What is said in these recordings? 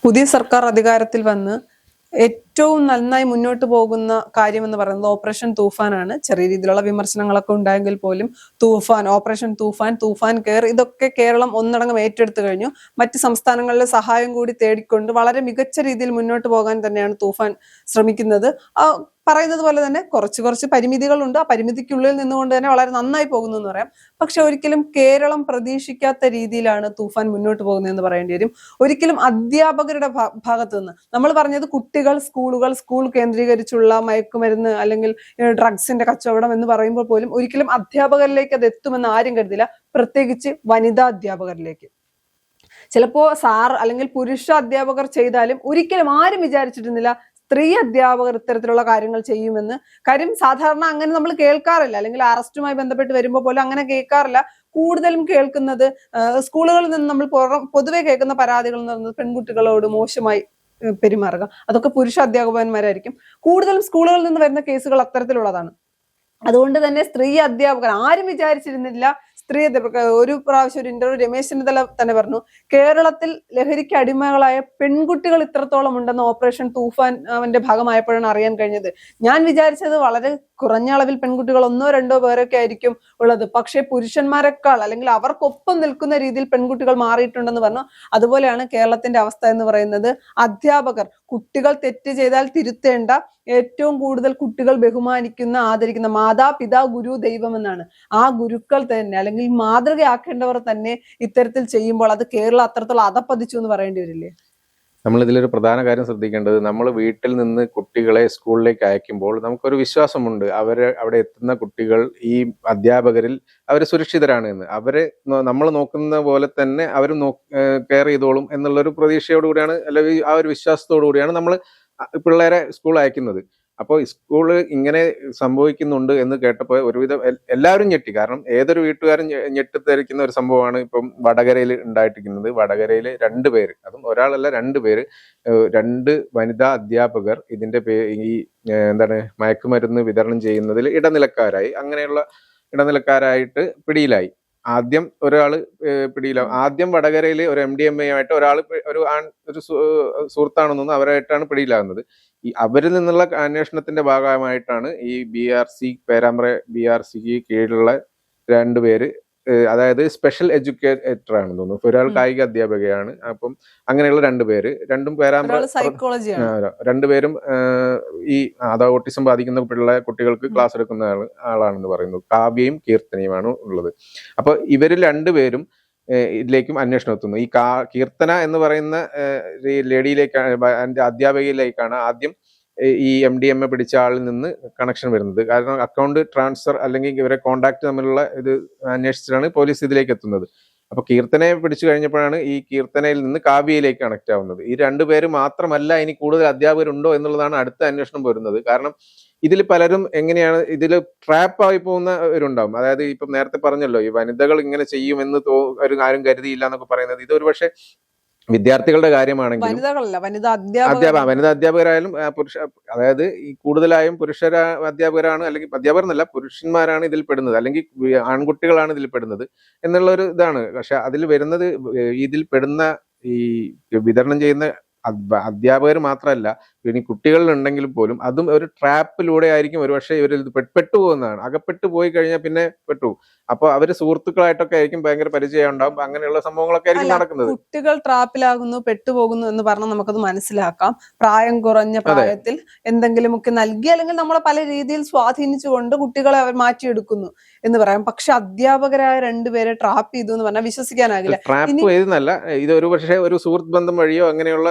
പുതിയ സർക്കാർ അധികാരത്തിൽ വന്ന് ഏറ്റവും നന്നായി മുന്നോട്ട് പോകുന്ന കാര്യമെന്ന് പറയുന്നത് ഓപ്പറേഷൻ തൂഫാനാണ്. ചെറിയ രീതിയിലുള്ള വിമർശനങ്ങളൊക്കെ ഉണ്ടായെങ്കിൽ പോലും ഓപ്പറേഷൻ തൂഫാൻ കെയർ ഇതൊക്കെ കേരളം ഒന്നടങ്കം ഏറ്റെടുത്തു കഴിഞ്ഞു. മറ്റ് സംസ്ഥാനങ്ങളിലെ സഹായം കൂടി തേടിക്കൊണ്ട് വളരെ മികച്ച രീതിയിൽ മുന്നോട്ട് പോകാൻ തന്നെയാണ് തൂഫാൻ ശ്രമിക്കുന്നത്. പറയുന്നത് പോലെ തന്നെ കുറച്ച് പരിമിതികളുണ്ട്. ആ പരിമിതിക്കുള്ളിൽ നിന്നുകൊണ്ട് തന്നെ വളരെ നന്നായി പോകുന്നു എന്ന് പറയാം. പക്ഷെ ഒരിക്കലും കേരളം പ്രതീക്ഷിക്കാത്ത രീതിയിലാണ് തൂഫാൻ മുന്നോട്ട് പോകുന്നതെന്ന് പറയേണ്ടി വരും. ഒരിക്കലും അധ്യാപകരുടെ ഭാഗത്തു നിന്ന് നമ്മൾ പറഞ്ഞത് കുട്ടികൾ, സ്കൂൾ കേന്ദ്രീകരിച്ചുള്ള മയക്കുമരുന്ന് അല്ലെങ്കിൽ ഡ്രഗ്സിന്റെ കച്ചവടം എന്ന് പറയുമ്പോൾ പോലും ഒരിക്കലും അധ്യാപകരിലേക്ക് അത് എത്തുമെന്ന് ആരും കരുതില്ല, പ്രത്യേകിച്ച് വനിതാ അധ്യാപകരിലേക്ക്. ചിലപ്പോ സാർ അല്ലെങ്കിൽ പുരുഷ അധ്യാപകർ ചെയ്താലും ഒരിക്കലും ആരും വിചാരിച്ചിരുന്നില്ല സ്ത്രീ അധ്യാപകർ ഇത്തരത്തിലുള്ള കാര്യങ്ങൾ ചെയ്യുമെന്ന്. കാര്യം സാധാരണ അങ്ങനെ നമ്മൾ കേൾക്കാറില്ല, അല്ലെങ്കിൽ അറസ്റ്റുമായി ബന്ധപ്പെട്ട് വരുമ്പോൾ പോലും അങ്ങനെ കേൾക്കാറില്ല. കൂടുതലും കേൾക്കുന്നത് സ്കൂളുകളിൽ നിന്ന് നമ്മൾ പൊതുവെ കേൾക്കുന്ന പരാതികൾ എന്ന് പറയുന്നത് പെൺകുട്ടികളോട് മോശമായി പെരുമാറുക, അതൊക്കെ പുരുഷ അധ്യാപകന്മാരായിരിക്കും. കൂടുതലും സ്കൂളുകളിൽ നിന്ന് വരുന്ന കേസുകൾ അത്തരത്തിലുള്ളതാണ്. അതുകൊണ്ട് തന്നെ സ്ത്രീ അധ്യാപകർ ആരും വിചാരിച്ചിരുന്നില്ല. സ്ത്രീ അധ്യാപകർ ഒരു പ്രാവശ്യം ഒരു ഇന്റർവ്യൂ രമേശ് ചെന്നിത്തല തന്നെ പറഞ്ഞു, കേരളത്തിൽ ലഹരിക്ക് അടിമകളായ പെൺകുട്ടികൾ ഇത്രത്തോളം ഉണ്ടെന്ന് ഓപ്പറേഷൻ തൂഫാൻ അവന്റെ ഭാഗമായപ്പോഴാണ് അറിയാൻ കഴിഞ്ഞത്. ഞാൻ വിചാരിച്ചത് വളരെ കുറഞ്ഞ അളവിൽ പെൺകുട്ടികൾ 1-2 പേരൊക്കെ ആയിരിക്കും ഉള്ളത്, പക്ഷെ പുരുഷന്മാരെക്കാൾ അല്ലെങ്കിൽ അവർക്കൊപ്പം നിൽക്കുന്ന രീതിയിൽ പെൺകുട്ടികൾ മാറിയിട്ടുണ്ടെന്ന് പറഞ്ഞു. അതുപോലെയാണ് കേരളത്തിന്റെ അവസ്ഥ എന്ന് പറയുന്നത്. അധ്യാപകർ കുട്ടികൾ തെറ്റ് ചെയ്താൽ തിരുത്തേണ്ട, ഏറ്റവും കൂടുതൽ കുട്ടികൾ ബഹുമാനിക്കുന്ന, ആദരിക്കുന്ന മാതാപിതാ ഗുരു ദൈവം എന്നാണ്. ആ ഗുരുക്കൾ തന്നെ അല്ലെങ്കിൽ മാതൃകയാക്കേണ്ടവർ തന്നെ ഇത്തരത്തിൽ ചെയ്യുമ്പോൾ അത് കേരളം അത്രത്തോളം അധപ്പതിച്ചു എന്ന് പറയേണ്ടി വരില്ലേ? നമ്മൾ ഇതിലൊരു പ്രധാന കാര്യം ശ്രദ്ധിക്കേണ്ടത്, നമ്മൾ വീട്ടിൽ നിന്ന് കുട്ടികളെ സ്കൂളിലേക്ക് അയക്കുമ്പോൾ നമുക്കൊരു വിശ്വാസമുണ്ട് അവിടെ എത്തുന്ന കുട്ടികൾ ഈ അധ്യാപകരിൽ അവർ സുരക്ഷിതരാണ് എന്ന്. അവരെ നമ്മൾ നോക്കുന്ന പോലെ തന്നെ അവരും കെയർ ചെയ്തോളും എന്നുള്ളൊരു പ്രതീക്ഷയോടുകൂടിയാണ്, അല്ലെങ്കിൽ ആ ഒരു വിശ്വാസത്തോടു കൂടിയാണ് നമ്മൾ പിള്ളേരെ സ്കൂൾ അയക്കുന്നത്. അപ്പോൾ സ്കൂള് ഇങ്ങനെ സംഭവിക്കുന്നുണ്ട് എന്ന് കേട്ടപ്പോൾ ഒരുവിധം എല്ലാവരും ഞെട്ടി. കാരണം ഏതൊരു വീട്ടുകാരും ഞെട്ടിത്തരിക്കുന്ന ഒരു സംഭവമാണ് ഇപ്പം വടകരയിൽ ഉണ്ടായിട്ടിരിക്കുന്നത്. വടകരയിൽ 2 പേര്, അതും ഒരാളല്ല 2 പേര്, 2 വനിതാ അധ്യാപകർ ഇതിന്റെ ഈ മയക്കുമരുന്ന് വിതരണം ചെയ്യുന്നതിൽ ഇടനിലക്കാരായിട്ട് പിടിയിലായി. ആദ്യം ഒരാള് പിടിയിലാവും. ആദ്യം വടകരയിൽ ഒരു MDMA ആയിട്ട് ഒരു സുഹൃത്താണെന്നൊന്നും അവരായിട്ടാണ് പിടിയിലാകുന്നത്. ഈ അവരിൽ നിന്നുള്ള അന്വേഷണത്തിന്റെ ഭാഗമായിട്ടാണ് ഈ പേരാമ്പ്ര BRCക്ക് കീഴിലുള്ള 2 പേര്, അതായത് സ്പെഷ്യൽ എഡ്യൂക്കേറ്റർ ആണെന്ന് തോന്നുന്നു, ഒരാൾ കായിക അധ്യാപകയാണ്. അപ്പം അങ്ങനെയുള്ള 2 പേര്, രണ്ടും പേരാമ്പ്ര 2 പേരും ഈ ഓട്ടിസം ബാധിക്കുന്ന കുട്ടികൾക്ക് ക്ലാസ് എടുക്കുന്ന ആളാണെന്ന് പറയുന്നു. കാവ്യയും കീർത്തനയുമാണ് ഉള്ളത്. അപ്പൊ ഇവരിൽ 2 പേരും ഇതിലേക്കും അന്വേഷണം എത്തുന്നു. ഈ കീർത്തന എന്ന് പറയുന്ന ലേഡിയിലേക്കാണ്, അധ്യാപകയിലേക്കാണ് ആദ്യം ഈ MDMA പിടിച്ച ആളിൽ നിന്ന് കണക്ഷൻ വരുന്നത്. കാരണം അക്കൗണ്ട് ട്രാൻസ്ഫർ അല്ലെങ്കിൽ ഇവരെ കോണ്ടാക്ട് തമ്മിലുള്ള ഇത് അന്വേഷിച്ചിട്ടാണ് പോലീസ് ഇതിലേക്ക് എത്തുന്നത്. അപ്പൊ കീർത്തനയെ പിടിച്ചു കഴിഞ്ഞപ്പോഴാണ് ഈ കീർത്തനയിൽ നിന്ന് കാവ്യയിലേക്ക് കണക്ട് ആവുന്നത്. ഈ 2 പേര് മാത്രമല്ല, ഇനി കൂടുതൽ അധ്യാപകരുണ്ടോ എന്നുള്ളതാണ് അടുത്ത അന്വേഷണം വരുന്നത്. കാരണം ഇതിൽ പലരും എങ്ങനെയാണ് ഇതിൽ ട്രാപ്പ് ആയി പോകുന്നവരുണ്ടാവും. അതായത് ഇപ്പം നേരത്തെ പറഞ്ഞല്ലോ, ഈ വനിതകൾ ഇങ്ങനെ ചെയ്യുമെന്ന് ആരും കരുതിയില്ല എന്നൊക്കെ പറയുന്നത്, ഇത് ഒരുപക്ഷെ വിദ്യാർത്ഥികളുടെ കാര്യമാണെങ്കിലും വനിതാ അധ്യാപകരായാലും അതായത് ഈ കൂടുതലായും അധ്യാപകരാണ്, അല്ലെങ്കിൽ അധ്യാപകർ എന്നല്ല, പുരുഷന്മാരാണ് ഇതിൽ പെടുന്നത്, അല്ലെങ്കിൽ ആൺകുട്ടികളാണ് ഇതിൽ പെടുന്നത് എന്നുള്ള ഒരു ഇതാണ്. പക്ഷെ ഇതിൽ പെടുന്ന ഈ വിതരണം ചെയ്യുന്ന അധ്യാപകർ മാത്രമല്ല, ഇനി കുട്ടികളിലുണ്ടെങ്കിലും പോലും അതും ഒരു ട്രാപ്പിലൂടെ ആയിരിക്കും ഒരുപക്ഷെ ഇവരിൽ പെട്ടുപോകുന്നതാണ്. അകപ്പെട്ടു പോയി കഴിഞ്ഞാൽ പിന്നെ പെട്ടു. അപ്പൊ അവര് സുഹൃത്തുക്കളായിട്ടൊക്കെ ആയിരിക്കും ഭയങ്കര പരിചയം ഉണ്ടാവും. അങ്ങനെയുള്ള സംഭവങ്ങളൊക്കെ ആയിരിക്കും നടക്കുന്നത്. കുട്ടികൾ ട്രാപ്പിലാകുന്നു, പെട്ടുപോകുന്നു എന്ന് പറഞ്ഞാൽ നമുക്കത് മനസ്സിലാക്കാം. പ്രായം കുറഞ്ഞ പ്രായത്തിൽ എന്തെങ്കിലുമൊക്കെ നൽകി അല്ലെങ്കിൽ നമ്മളെ പല രീതിയിൽ സ്വാധീനിച്ചുകൊണ്ട് കുട്ടികളെ അവർ മാറ്റിയെടുക്കുന്നു എന്ന് പറയാം. പക്ഷെ അധ്യാപകരായ 2 പേരെ ട്രാപ്പ് ചെയ്തു എന്ന് പറഞ്ഞാൽ വിശ്വസിക്കാനാകില്ല. ട്രാപ്പ് ചെയ്തെന്നല്ല, ഇത് ഒരു പക്ഷേ ഒരു സുഹൃത്ത് ബന്ധം വഴിയോ അങ്ങനെയുള്ള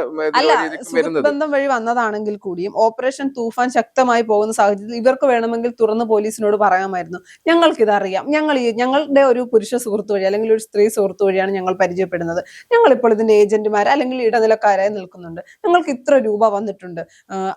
ബന്ധം വഴി വന്നതാണെങ്കിൽ കൂടിയും ഓപ്പറേഷൻ തൂഫാൻ ശക്തമായി പോകുന്ന സാഹചര്യത്തിൽ ഇവർക്ക് വേണമെങ്കിൽ തുറന്ന് പോലീസിനോട് പറയാമായിരുന്നു, ഞങ്ങൾക്കിതറിയാം, ഞങ്ങളുടെ ഒരു പുരുഷ സുഹൃത്ത് വഴി അല്ലെങ്കിൽ ഒരു സ്ത്രീ സുഹൃത്ത് വഴിയാണ് ഞങ്ങൾ പരിചയപ്പെടുന്നത്, ഞങ്ങളിപ്പോൾ ഇതിന്റെ ഏജന്റുമാർ അല്ലെങ്കിൽ ഇടനിലക്കാരായി നിൽക്കുന്നുണ്ട്, ഞങ്ങൾക്ക് ഇത്ര രൂപ വന്നിട്ടുണ്ട്,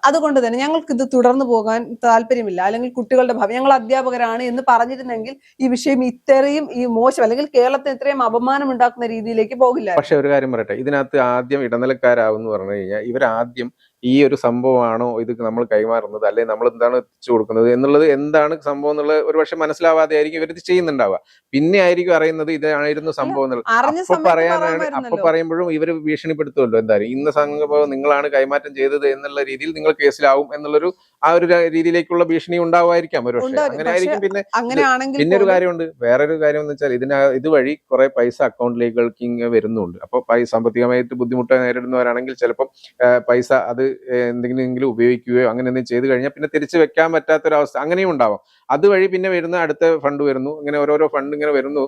അതുകൊണ്ട് തന്നെ ഞങ്ങൾക്ക് ഇത് തുടർന്നു പോകാൻ താല്പര്യമില്ല, അല്ലെങ്കിൽ കുട്ടികളുടെ ഭാവി, ഞങ്ങൾ അധ്യാപകരാണ് എന്ന് പറഞ്ഞിരുന്നെങ്കിൽ ഈ വിഷയം ഇത്രയും ഈ മോശം അല്ലെങ്കിൽ കേരളത്തിന് ഇത്രയും അപമാനം ഉണ്ടാക്കുന്ന രീതിയിലേക്ക് പോകില്ല. പക്ഷെ ഒരു കാര്യം പറയട്ടെ, ഇതിനകത്ത് ആദ്യം ഇടനിലക്കാരാവെന്ന് പറഞ്ഞു കഴിഞ്ഞാൽ ഇവരാദ്യം ഈ ഒരു സംഭവമാണോ ഇത് നമ്മൾ കൈമാറുന്നത്, അല്ലെങ്കിൽ നമ്മൾ എന്താണ് എത്തിച്ചു കൊടുക്കുന്നത് എന്നുള്ളത് എന്താണ് സംഭവം എന്നുള്ളത് ഒരു പക്ഷെ മനസ്സിലാവാതെ ആയിരിക്കും ഇവരിത് ചെയ്യുന്നുണ്ടാവുക. പിന്നെ ആയിരിക്കും അറിയുന്നത് ഇതായിരുന്നു സംഭവം എന്നുള്ളത്. അപ്പൊ പറയുമ്പോഴും ഇവർ ഭീഷണിപ്പെടുത്തുമല്ലോ, എന്തായാലും ഇന്ന സംഭവം നിങ്ങളാണ് കൈമാറ്റം ചെയ്തത് എന്നുള്ള രീതിയിൽ നിങ്ങൾ കേസിലാവും എന്നുള്ളൊരു ആ ഒരു രീതിയിലേക്കുള്ള ഭീഷണി ഉണ്ടാവുമായിരിക്കാം ഒരു പക്ഷേ. അങ്ങനെ ആയിരിക്കും. പിന്നെ ഒരു കാര്യമുണ്ട്, വേറൊരു കാര്യം എന്ന് വെച്ചാൽ ഇതുവഴി കുറെ പൈസ അക്കൗണ്ടിലേക്ക് ഇങ്ങനെ വരുന്നുണ്ട്. അപ്പൊ സാമ്പത്തികമായിട്ട് ബുദ്ധിമുട്ട് നേരിടുന്നവരാണെങ്കിൽ ചിലപ്പം പൈസ അത് എന്തെങ്കിലും ഉപയോഗിക്കുകയോ അങ്ങനെ എന്തെങ്കിലും ചെയ്തു കഴിഞ്ഞാൽ പിന്നെ തിരിച്ചു വെക്കാൻ പറ്റാത്തൊരവസ്ഥ അങ്ങനെയും ഉണ്ടാവാം. അതുവഴി പിന്നെ വരുന്ന അടുത്ത ഫണ്ട് വരുന്നു, ഇങ്ങനെ ഓരോരോ ഫണ്ട് ഇങ്ങനെ വരുന്നു.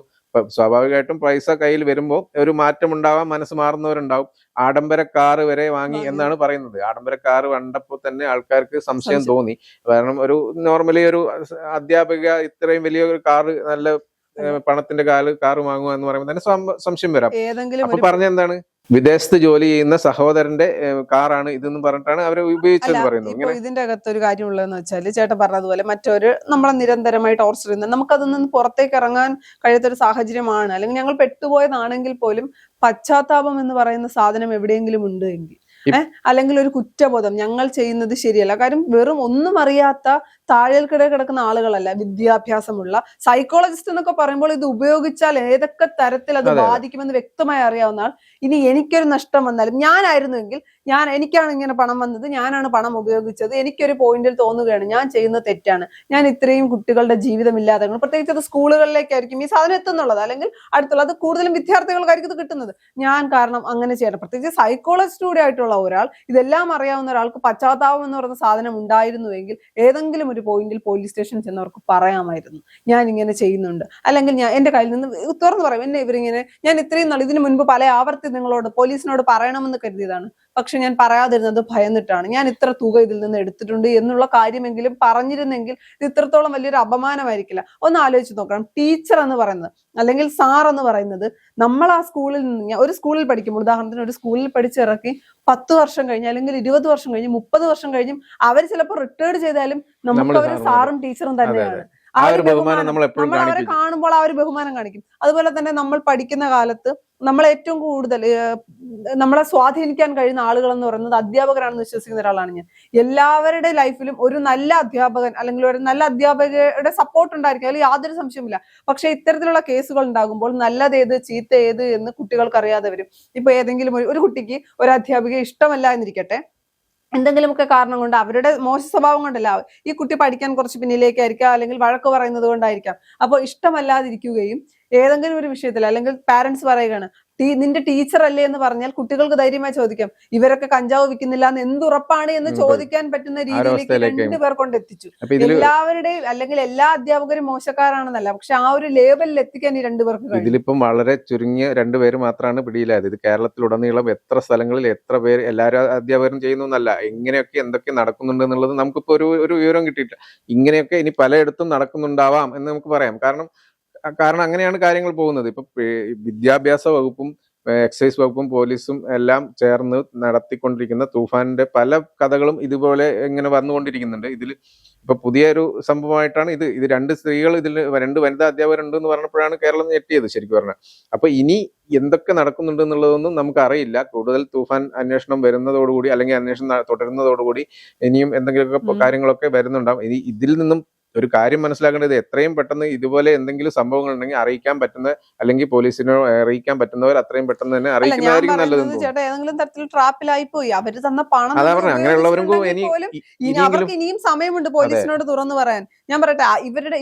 സ്വാഭാവികമായിട്ടും പൈസ കയ്യിൽ വരുമ്പോൾ ഒരു മാറ്റം ഉണ്ടാവാൻ മനസ്സ് മാറുന്നവരുണ്ടാവും. ആഡംബര കാറ് വരെ വാങ്ങി എന്നാണ് പറയുന്നത്. ആഡംബര കാറ് കണ്ടപ്പോൾ തന്നെ ആൾക്കാർക്ക് സംശയം തോന്നി. കാരണം ഒരു നോർമലി ഒരു അധ്യാപിക ഇത്രയും വലിയൊരു കാറ്, നല്ല പണത്തിന്റെ കാറ് വാങ്ങുക എന്ന് പറയുമ്പോൾ തന്നെ സംശയം വരാം. അപ്പൊ പറഞ്ഞ എന്താണ്, വിദേശത്ത് ജോലി ചെയ്യുന്ന സഹോദരന്റെ കാറാണ് ഇതെന്ന് പറഞ്ഞിട്ടാണ് അവരെ ഉപയോഗിച്ചെന്ന് പറയുന്നത്. ഇതിന്റെ അകത്ത് ഒരു കാര്യം ഉള്ളതെന്ന് വെച്ചാൽ ചേട്ടൻ പറഞ്ഞതുപോലെ മറ്റൊരു നമ്മളെ നിരന്തരമായി ടോർച്ചർ ചെയ്യുന്നത്, നമുക്കതിൽ നിന്ന് പുറത്തേക്ക് ഇറങ്ങാൻ കഴിയാത്തൊരു സാഹചര്യമാണ്, അല്ലെങ്കിൽ ഞങ്ങൾ പെട്ടുപോയതാണെങ്കിൽ പോലും പശ്ചാത്താപം എന്ന് പറയുന്ന സാധനം എവിടെയെങ്കിലും ഉണ്ട് എങ്കിൽ അല്ലെങ്കിൽ ഒരു കുറ്റബോധം, ഞങ്ങൾ ചെയ്യുന്നത് ശരിയല്ല. കാര്യം വെറും ഒന്നും അറിയാത്ത താഴേക്കിടയിൽ കിടക്കുന്ന ആളുകളല്ല, വിദ്യാഭ്യാസമുള്ള സൈക്കോളജിസ്റ്റ് എന്നൊക്കെ പറയുമ്പോൾ ഇത് ഉപയോഗിച്ചാൽ ഏതൊക്കെ തരത്തിൽ അത് ബാധിക്കുമെന്ന് വ്യക്തമായി അറിയാവുന്ന ആൾ. ഇനി എനിക്കൊരു നഷ്ടം വന്നാലും, ഞാനായിരുന്നുവെങ്കിൽ എനിക്കാണ് ഇങ്ങനെ പണം വന്നത്, ഞാനാണ് പണം ഉപയോഗിച്ചത്, എനിക്കൊരു പോയിന്റിൽ തോന്നുകയാണ് ഞാൻ ചെയ്യുന്നത് തെറ്റാണ്, ഞാൻ ഇത്രയും കുട്ടികളുടെ ജീവിതമില്ലാതെ, പ്രത്യേകിച്ച് അത് സ്കൂളുകളിലേക്കായിരിക്കും ഈ സാധനം എത്തുന്നുള്ളത്, അല്ലെങ്കിൽ അടുത്തുള്ള അത് കൂടുതലും വിദ്യാർത്ഥികൾക്കായിരിക്കും ഇത് കിട്ടുന്നത്. ഞാൻ കാരണം അങ്ങനെ ചെയ്യണം. പ്രത്യേകിച്ച് സൈക്കോളജിസ്റ്റ് കൂടെ ആയിട്ടുള്ള ഒരാൾ, ഇതെല്ലാം അറിയാവുന്ന ഒരാൾക്ക് പശ്ചാത്താപം എന്ന് പറയുന്ന സാധനം ഉണ്ടായിരുന്നുവെങ്കിൽ ഏതെങ്കിലും ഒരു പോയിന്റിൽ പോലീസ് സ്റ്റേഷനിൽ ചെന്നവർക്ക് പറയാമായിരുന്നു, ഞാൻ ഇങ്ങനെ ചെയ്യുന്നുണ്ട്, അല്ലെങ്കിൽ ഞാൻ എന്റെ കയ്യിൽ നിന്ന് തുറന്നു പറയും, എന്നെ ഇവരിങ്ങനെ, ഞാൻ ഇത്രയും നാൾ ഇതിനു മുൻപ് പല ആവർത്തി നിങ്ങളോട് പോലീസിനോട് പറയണമെന്ന് കരുതിയതാണ്, പക്ഷെ ഞാൻ പറയാതിരുന്നത് ഭയന്നിട്ടാണ്, ഞാൻ ഇത്ര തുക ഇതിൽ നിന്ന് എടുത്തിട്ടുണ്ട് എന്നുള്ള കാര്യമെങ്കിലും പറഞ്ഞിരുന്നെങ്കിൽ ഇത് ഇത്രത്തോളം വലിയൊരു അപമാനമായിരിക്കില്ല. ഒന്ന് ആലോചിച്ച് നോക്കണം. ടീച്ചർ എന്ന് പറയുന്നത് അല്ലെങ്കിൽ സാർ എന്ന് പറയുന്നത്, നമ്മൾ ആ സ്കൂളിൽ നിന്ന്, ഒരു സ്കൂളിൽ പഠിക്കുമ്പോൾ, ഉദാഹരണത്തിന് ഒരു സ്കൂളിൽ പഠിച്ചിറക്കി 10 വർഷം കഴിഞ്ഞ് അല്ലെങ്കിൽ 20 വർഷം കഴിഞ്ഞ് 30 വർഷം കഴിഞ്ഞും അവർ ചിലപ്പോൾ റിട്ടയർഡ് ചെയ്താലും നമുക്ക് അവർ സാറും ടീച്ചറും തന്നെയാണ്. നമ്മൾ അവരെ കാണുമ്പോൾ ആ ഒരു ബഹുമാനം കാണിക്കും. അതുപോലെ തന്നെ നമ്മൾ പഠിക്കുന്ന കാലത്ത് നമ്മൾ ഏറ്റവും കൂടുതൽ നമ്മളെ സ്വാധീനിക്കാൻ കഴിയുന്ന ആളുകൾ എന്ന് പറയുന്നത് അധ്യാപകരാണെന്ന് വിശ്വസിക്കുന്ന ഒരാളാണ് ഞാൻ. എല്ലാവരുടെ ലൈഫിലും ഒരു നല്ല അധ്യാപകൻ അല്ലെങ്കിൽ ഒരു നല്ല അധ്യാപകരുടെ സപ്പോർട്ട് ഉണ്ടായിരിക്കും, അതിൽ യാതൊരു സംശയമില്ല. പക്ഷെ ഇത്തരത്തിലുള്ള കേസുകൾ ഉണ്ടാകുമ്പോൾ നല്ലതേത് ചീത്ത ഏത് എന്ന് കുട്ടികൾക്ക് അറിയാതെ വരും. ഇപ്പൊ ഏതെങ്കിലും ഒരു കുട്ടിക്ക് ഒരു അധ്യാപികയെ ഇഷ്ടമല്ല എന്നിരിക്കട്ടെ, എന്തെങ്കിലുമൊക്കെ കാരണം കൊണ്ട്, അവരുടെ മോശ സ്വഭാവം കൊണ്ടല്ല, ഈ കുട്ടി പഠിക്കാൻ കുറച്ച് പിന്നിലേക്കായിരിക്കാം, അല്ലെങ്കിൽ വഴക്ക് പറയുന്നത് കൊണ്ടായിരിക്കാം. അപ്പോൾ ഇഷ്ടമല്ലാതിരിക്കുകയും ഏതെങ്കിലും ഒരു വിഷയത്തിൽ, അല്ലെങ്കിൽ പാരന്റ്സ് പറയുകയാണ് നിന്റെ ടീച്ചർ അല്ലേ എന്ന് പറഞ്ഞാൽ കുട്ടികൾക്ക് ധൈര്യമായി ചോദിക്കാം, ഇവരൊക്കെ കഞ്ചാവ് വിൽക്കുന്നില്ല എന്ന് എന്തുറപ്പാണ് എന്ന് ചോദിക്കാൻ പറ്റുന്ന രീതിയിലേക്ക് രണ്ടുപേർ കൊണ്ട് എത്തിച്ചു. എല്ലാവരുടെയും അല്ലെങ്കിൽ എല്ലാ അധ്യാപകരും മോശക്കാരാണെന്നല്ല, പക്ഷെ ആ ഒരു ലേബലിൽ എത്തിക്കാൻ ഈ രണ്ടുപേർക്ക്. ഇതിലിപ്പം വളരെ ചുരുങ്ങിയ രണ്ടുപേര് മാത്രമാണ് പിടിയിലായത്. ഇത് കേരളത്തിലുടനീളം എത്ര സ്ഥലങ്ങളിൽ എത്ര പേര് എല്ലാവരും അധ്യാപകരും ചെയ്യുന്നല്ല, ഇങ്ങനെയൊക്കെ എന്തൊക്കെ നടക്കുന്നുണ്ട് എന്നുള്ളത് നമുക്കിപ്പോ ഒരു വിവരം കിട്ടിയിട്ടില്ല. ഇങ്ങനെയൊക്കെ ഇനി പലയിടത്തും നടക്കുന്നുണ്ടാവാം എന്ന് നമുക്ക് പറയാം. കാരണം അങ്ങനെയാണ് കാര്യങ്ങൾ പോകുന്നത്. ഇപ്പൊ വിദ്യാഭ്യാസ വകുപ്പും എക്സൈസ് വകുപ്പും പോലീസും എല്ലാം ചേർന്ന് നടത്തിക്കൊണ്ടിരിക്കുന്ന തൂഫാനിന്റെ പല കഥകളും ഇതുപോലെ ഇങ്ങനെ വന്നുകൊണ്ടിരിക്കുന്നുണ്ട്. ഇതിൽ ഇപ്പൊ പുതിയൊരു സംഭവമായിട്ടാണ് ഇത് 2 സ്ത്രീകൾ, ഇതിൽ 2 വനിതാ അധ്യാപകരുണ്ട് എന്ന് പറഞ്ഞപ്പോഴാണ് കേരളം ഞെട്ടിയത് ശരിക്കും പറഞ്ഞാൽ. അപ്പൊ ഇനി എന്തൊക്കെ നടക്കുന്നുണ്ട് എന്നുള്ളതൊന്നും നമുക്ക് അറിയില്ല. കൂടുതൽ തൂഫാൻ അന്വേഷണം വരുന്നതോടുകൂടി, അല്ലെങ്കിൽ അന്വേഷണം തുടരുന്നതോടുകൂടി ഇനിയും എന്തെങ്കിലുമൊക്കെ കാര്യങ്ങളൊക്കെ വരുന്നുണ്ടാവും. ഇതിൽ നിന്നും ഒരു കാര്യം മനസ്സിലാക്കേണ്ടത്, എത്രയും പെട്ടെന്ന് ഇതുപോലെ എന്തെങ്കിലും സംഭവങ്ങൾ ഉണ്ടെങ്കിൽ അറിയിക്കാൻ പറ്റുന്ന, അല്ലെങ്കിൽ പോലീസിനോ അറിയിക്കാൻ പറ്റുന്നവർ അത്രയും പെട്ടെന്ന് തന്നെ അറിയിക്കുന്നതായിരിക്കും നല്ലത്. ചേട്ടാ ഏതെങ്കിലും തരത്തിൽ ട്രാപ്പിലായി പോയി, അവര് തന്ന പണം, അതാ പറഞ്ഞ അങ്ങനെയുള്ളവർക്കും അവർക്ക് ഇനിയും സമയമുണ്ട് പോലീസിനോട് തുറന്നു പറയാൻ. ഞാൻ പറയട്ടെ,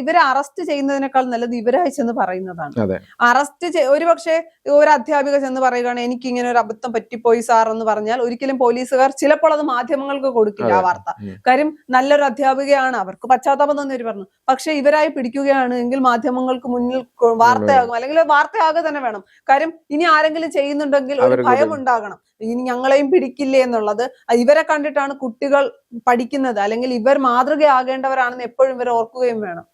ഇവരെ അറസ്റ്റ് ചെയ്യുന്നതിനേക്കാൾ നല്ലത് ഇവരെ ചെന്ന് പറയുന്നതാണ്. അറസ്റ്റ് ഒരുപക്ഷെ ഒരു അധ്യാപിക ചെന്ന് പറയുകയാണ് എനിക്ക് ഇങ്ങനെ ഒരു അബദ്ധം പറ്റിപ്പോയി സാർ എന്ന് പറഞ്ഞാൽ ഒരിക്കലും പോലീസുകാർ ചിലപ്പോൾ അത് മാധ്യമങ്ങൾക്ക് കൊടുക്കില്ല ആ വാർത്ത. കാര്യം നല്ലൊരു അധ്യാപികയാണ്, അവർക്ക് പശ്ചാത്താപം തന്നെ പറഞ്ഞു. പക്ഷെ ഇവരായി പിടിക്കുകയാണ് എങ്കിൽ മാധ്യമങ്ങൾക്ക് മുന്നിൽ വാർത്തയാകും, അല്ലെങ്കിൽ വാർത്തയാകുക തന്നെ വേണം. കാര്യം ഇനി ആരെങ്കിലും ചെയ്യുന്നുണ്ടെങ്കിൽ ഒരു ഭയം ഉണ്ടാകണം, ഇനി ഞങ്ങളെയും പിടിക്കില്ലേ എന്നുള്ളത്. ഇവരെ കണ്ടിട്ടാണ് കുട്ടികൾ പഠിക്കുന്നത്, അല്ലെങ്കിൽ ഇവർ മാതൃകയാകേണ്ടവരാണെന്ന് എപ്പോഴും ഇവർ ഓർക്കുകയും വേണം.